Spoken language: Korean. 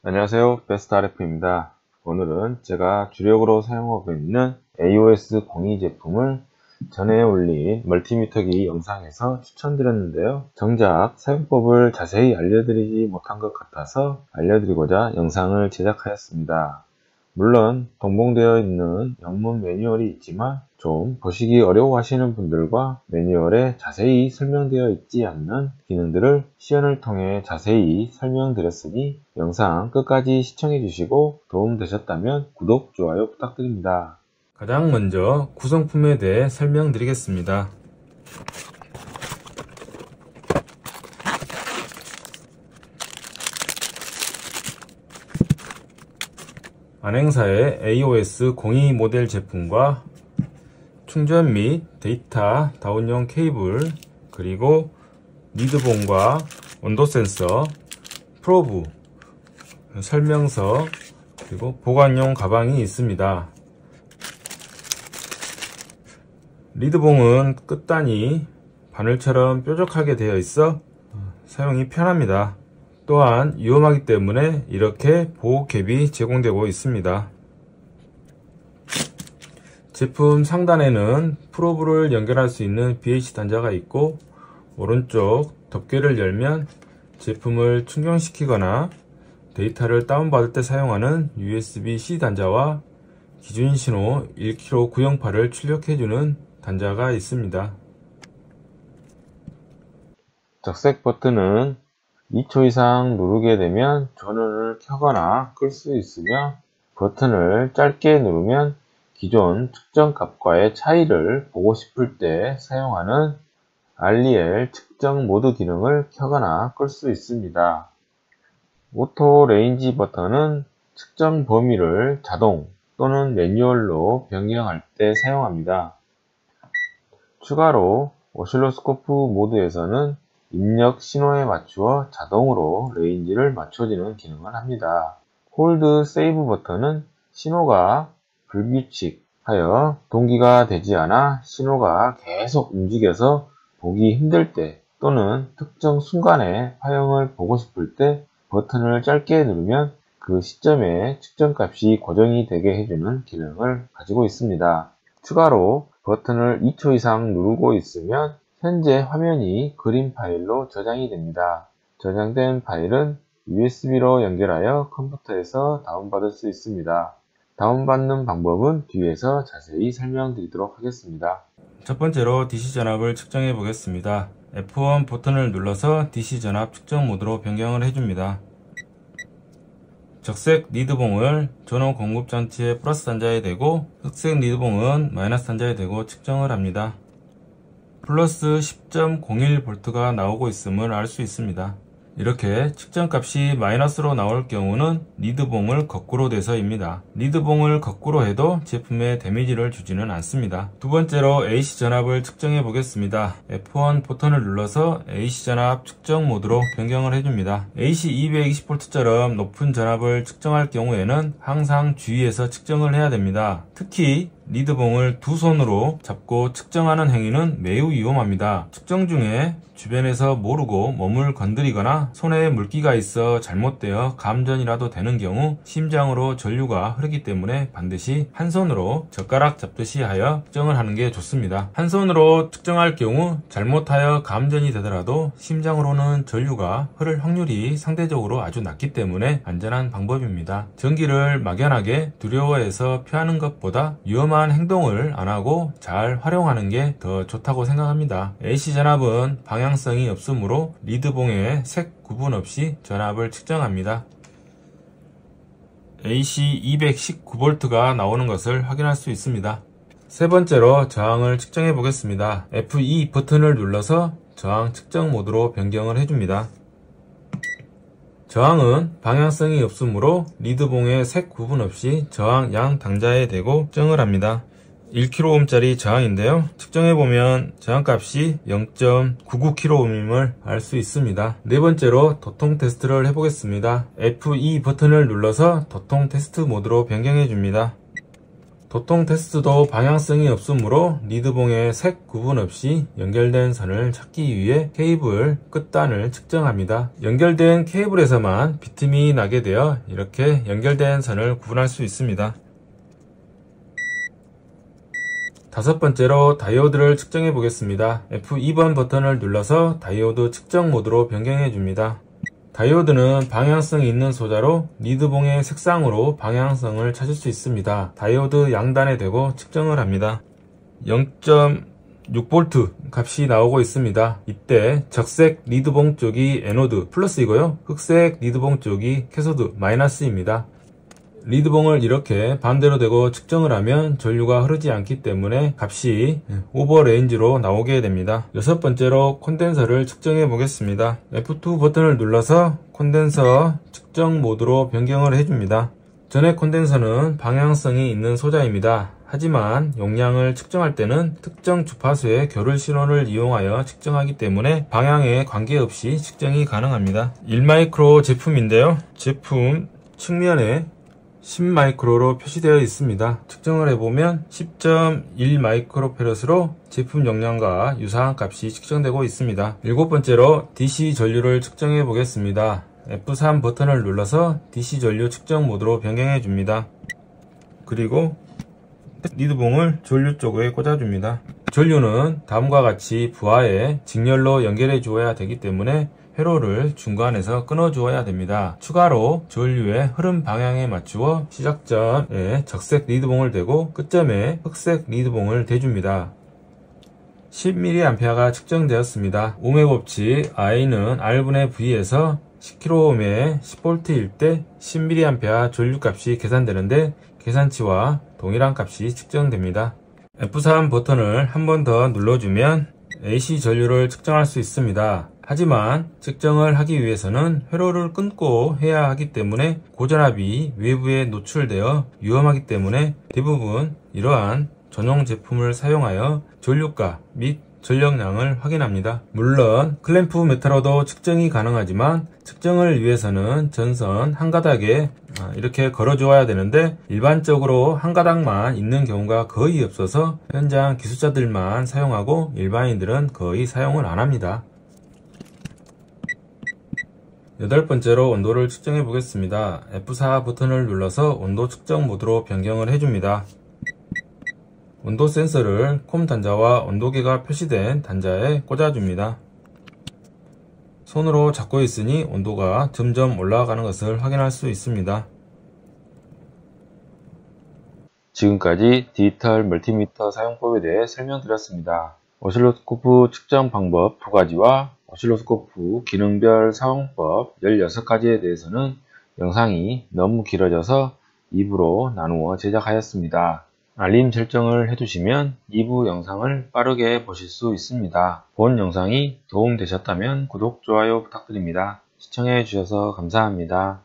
안녕하세요, 베스트 RF입니다. 오늘은 제가 주력으로 사용하고 있는 AOS 02 제품을 전에 올린 멀티미터기 영상에서 추천드렸는데요. 정작 사용법을 자세히 알려드리지 못한 것 같아서 알려드리고자 영상을 제작하였습니다. 물론 동봉되어 있는 영문 매뉴얼이 있지만 좀 보시기 어려워하시는 분들과 매뉴얼에 자세히 설명되어 있지 않는 기능들을 시연을 통해 자세히 설명드렸으니 영상 끝까지 시청해 주시고 도움되셨다면 구독, 좋아요 부탁드립니다. 가장 먼저 구성품에 대해 설명드리겠습니다. 안행사의 AOS 02 모델 제품과 충전 및 데이터 다운용 케이블, 그리고 리드봉과 온도 센서, 프로브, 설명서, 그리고 보관용 가방이 있습니다. 리드봉은 끝단이 바늘처럼 뾰족하게 되어 있어 사용이 편합니다. 또한 위험하기 때문에 이렇게 보호캡이 제공되고 있습니다. 제품 상단에는 프로브를 연결할 수 있는 BH 단자가 있고, 오른쪽 덮개를 열면 제품을 충전시키거나 데이터를 다운받을 때 사용하는 USB-C 단자와 기준 신호 1kg 구형파를 출력해주는 단자가 있습니다. 적색 버튼은 2초 이상 누르게 되면 전원을 켜거나 끌 수 있으며, 버튼을 짧게 누르면 기존 측정 값과의 차이를 보고 싶을 때 사용하는 REL 측정 모드 기능을 켜거나 끌 수 있습니다. 오토 레인지 버튼은 측정 범위를 자동 또는 매뉴얼로 변경할 때 사용합니다. 추가로 오실로스코프 모드에서는 입력 신호에 맞추어 자동으로 레인지를 맞춰지는 기능을 합니다. 홀드 세이브 버튼은 신호가 불규칙하여 동기가 되지 않아 신호가 계속 움직여서 보기 힘들 때 또는 특정 순간에 화형을 보고 싶을 때 버튼을 짧게 누르면 그 시점에 측정값이 고정이 되게 해주는 기능을 가지고 있습니다. 추가로 버튼을 2초 이상 누르고 있으면 현재 화면이 그림 파일로 저장이 됩니다. 저장된 파일은 USB로 연결하여 컴퓨터에서 다운받을 수 있습니다. 다운받는 방법은 뒤에서 자세히 설명드리도록 하겠습니다. 첫 번째로 DC 전압을 측정해 보겠습니다. F1 버튼을 눌러서 DC 전압 측정 모드로 변경을 해줍니다. 적색 리드봉을 전원 공급 장치의 플러스 단자에 대고, 흑색 리드봉은 마이너스 단자에 대고 측정을 합니다. 플러스 10.01V가 나오고 있음을 알 수 있습니다. 이렇게 측정값이 마이너스로 나올 경우는 리드봉을 거꾸로 돼서입니다. 리드봉을 거꾸로 해도 제품에 데미지를 주지는 않습니다. 두 번째로 AC 전압을 측정해 보겠습니다. F1 버튼을 눌러서 AC 전압 측정 모드로 변경을 해줍니다. AC 220V처럼 높은 전압을 측정할 경우에는 항상 주의해서 측정을 해야 됩니다. 특히 리드봉을 두 손으로 잡고 측정하는 행위는 매우 위험합니다. 측정 중에 주변에서 모르고 몸을 건드리거나 손에 물기가 있어 잘못되어 감전이라도 되는 경우 심장으로 전류가 흐르기 때문에 반드시 한 손으로 젓가락 잡듯이 하여 측정을 하는 게 좋습니다. 한 손으로 측정할 경우 잘못하여 감전이 되더라도 심장으로는 전류가 흐를 확률이 상대적으로 아주 낮기 때문에 안전한 방법입니다. 전기를 막연하게 두려워해서 피하는 것보다 위험한 행동을 안 하고 잘 활용하는 게 더 좋다고 생각합니다. AC 전압은 방향성이 없으므로 리드봉의 색 구분 없이 전압을 측정합니다. AC 219V가 나오는 것을 확인할 수 있습니다. 세 번째로 저항을 측정해 보겠습니다. F2 버튼을 눌러서 저항 측정 모드로 변경을 해줍니다. 저항은 방향성이 없으므로 리드봉의 색 구분 없이 저항 양 당자에 대고 측정을 합니다. 1kΩ짜리 저항인데요. 측정해보면 저항값이 0.99kΩ임을 알 수 있습니다. 네 번째로 도통 테스트를 해보겠습니다. F2 버튼을 눌러서 도통 테스트 모드로 변경해줍니다. 도통 테스트도 방향성이 없으므로 리드봉의 색 구분 없이 연결된 선을 찾기 위해 케이블 끝단을 측정합니다. 연결된 케이블에서만 비틈이 나게 되어 이렇게 연결된 선을 구분할 수 있습니다. 다섯 번째로 다이오드를 측정해 보겠습니다. F2번 버튼을 눌러서 다이오드 측정 모드로 변경해 줍니다. 다이오드는 방향성이 있는 소자로 리드봉의 색상으로 방향성을 찾을 수 있습니다. 다이오드 양단에 대고 측정을 합니다. 0.6V 값이 나오고 있습니다. 이때 적색 리드봉 쪽이 에노드 플러스이고요. 흑색 리드봉 쪽이 캐소드 마이너스입니다. 리드봉을 이렇게 반대로 대고 측정을 하면 전류가 흐르지 않기 때문에 값이 오버 레인지로 나오게 됩니다. 여섯 번째로 콘덴서를 측정해 보겠습니다. F2 버튼을 눌러서 콘덴서 측정 모드로 변경을 해줍니다. 전에 콘덴서는 방향성이 있는 소자입니다. 하지만 용량을 측정할 때는 특정 주파수의 교를 신호를 이용하여 측정하기 때문에 방향에 관계없이 측정이 가능합니다. 1마이크로 제품인데요. 제품 측면에 10마이크로로 표시되어 있습니다. 측정을 해보면 10.1마이크로페럿으로 제품 용량과 유사한 값이 측정되고 있습니다. 일곱 번째로 DC 전류를 측정해 보겠습니다. F3 버튼을 눌러서 DC 전류 측정 모드로 변경해 줍니다. 그리고 리드봉을 전류 쪽에 꽂아줍니다. 전류는 다음과 같이 부하에 직렬로 연결해 주어야 되기 때문에 회로를 중간에서 끊어 주어야 됩니다. 추가로 전류의 흐름 방향에 맞추어 시작점에 적색 리드봉을 대고 끝점에 흑색 리드봉을 대줍니다. 10mA가 측정되었습니다. ohm의 법칙 I는 R분의 V에서 10kΩ에 10V일 때 10mA 전류값이 계산되는데 계산치와 동일한 값이 측정됩니다. F3 버튼을 한 번 더 눌러주면 AC 전류를 측정할 수 있습니다. 하지만 측정을 하기 위해서는 회로를 끊고 해야 하기 때문에 고전압이 외부에 노출되어 위험하기 때문에 대부분 이러한 전용 제품을 사용하여 전류가 및 전력량을 확인합니다. 물론 클램프 메타로도 측정이 가능하지만 측정을 위해서는 전선 한 가닥에 이렇게 걸어 주어야 되는데 일반적으로 한 가닥만 있는 경우가 거의 없어서 현장 기술자들만 사용하고 일반인들은 거의 사용을 안 합니다. 여덟 번째로 온도를 측정해 보겠습니다. F4 버튼을 눌러서 온도 측정 모드로 변경을 해줍니다. 온도 센서를 콤 단자와 온도계가 표시된 단자에 꽂아줍니다. 손으로 잡고 있으니 온도가 점점 올라가는 것을 확인할 수 있습니다. 지금까지 디지털 멀티미터 사용법에 대해 설명드렸습니다. 오실로스코프 측정 방법 2가지와 오실로스코프 기능별 사용법 16가지에 대해서는 영상이 너무 길어져서 2부로 나누어 제작하였습니다. 알림 설정을 해두시면 2부 영상을 빠르게 보실 수 있습니다. 본 영상이 도움되셨다면 구독, 좋아요 부탁드립니다. 시청해 주셔서 감사합니다.